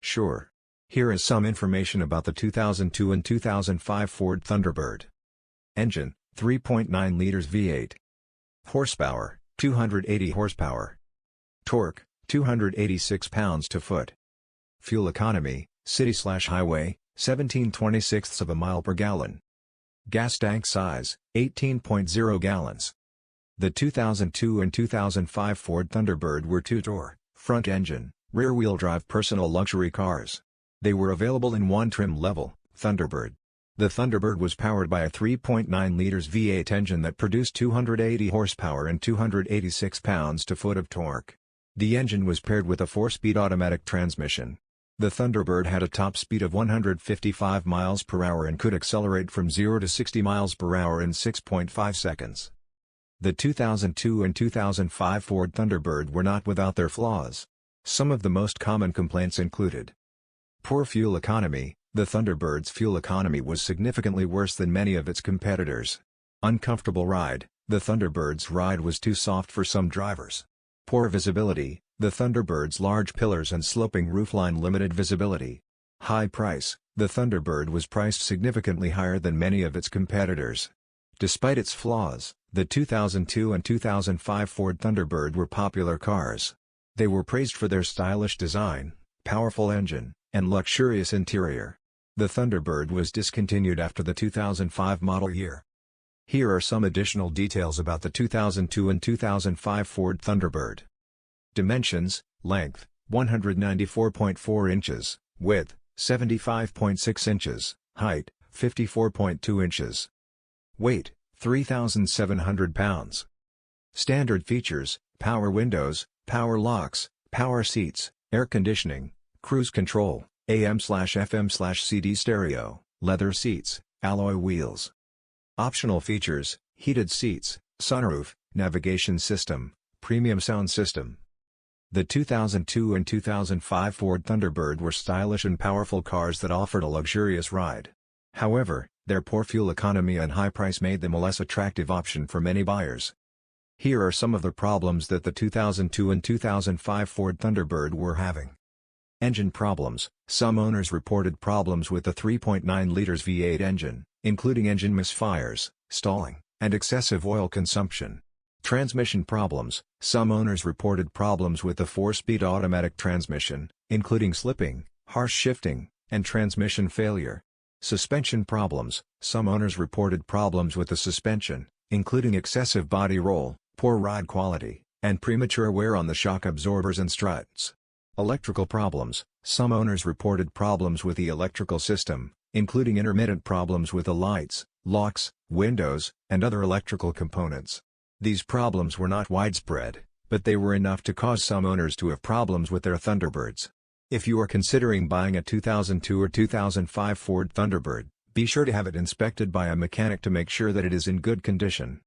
Sure. Here is some information about the 2002 and 2005 Ford Thunderbird. Engine, 3.9 liters V8. Horsepower, 280 horsepower. Torque, 286 pounds-to-foot. Fuel economy, city/highway, 17/26 of a mile per gallon. Gas tank size, 18.0 gallons. The 2002 and 2005 Ford Thunderbird were two-door, front-engine, rear-wheel drive personal luxury cars. They were available in one trim level, Thunderbird. The Thunderbird was powered by a 3.9 liters V8 engine that produced 280 horsepower and 286 pounds-to-foot of torque. The engine was paired with a 4-speed automatic transmission. The Thunderbird had a top speed of 155 miles per hour and could accelerate from 0 to 60 miles per hour in 6.5 seconds. The 2002 and 2005 Ford Thunderbird were not without their flaws. Some of the most common complaints included: poor fuel economy. The Thunderbird's fuel economy was significantly worse than many of its competitors. Uncomfortable ride. The Thunderbird's ride was too soft for some drivers. Poor visibility. The Thunderbird's large pillars and sloping roofline limited visibility. High price. The Thunderbird was priced significantly higher than many of its competitors. Despite its flaws, the 2002 and 2005 Ford Thunderbird were popular cars. They were praised for their stylish design, powerful engine, and luxurious interior. The Thunderbird was discontinued after the 2005 model year. Here are some additional details about the 2002 and 2005 Ford Thunderbird. Dimensions: length, 194.4 inches, width, 75.6 inches, height, 54.2 inches. Weight, 3,700 pounds. Standard features: power windows, power locks, power seats, air conditioning, cruise control, AM/FM/CD stereo, leather seats, alloy wheels. Optional features: heated seats, sunroof, navigation system, premium sound system. The 2002 and 2005 Ford Thunderbird were stylish and powerful cars that offered a luxurious ride. However, their poor fuel economy and high price made them a less attractive option for many buyers. Here are some of the problems that the 2002 and 2005 Ford Thunderbird were having. Engine problems: some owners reported problems with the 3.9 liters V8 engine, including engine misfires, stalling, and excessive oil consumption. Transmission problems: some owners reported problems with the 4-speed automatic transmission, including slipping, harsh shifting, and transmission failure. Suspension problems: some owners reported problems with the suspension, including excessive body roll, poor ride quality, and premature wear on the shock absorbers and struts. Electrical problems: some owners reported problems with the electrical system, including intermittent problems with the lights, locks, windows, and other electrical components. These problems were not widespread, but they were enough to cause some owners to have problems with their Thunderbirds. If you are considering buying a 2002 or 2005 Ford Thunderbird, be sure to have it inspected by a mechanic to make sure that it is in good condition.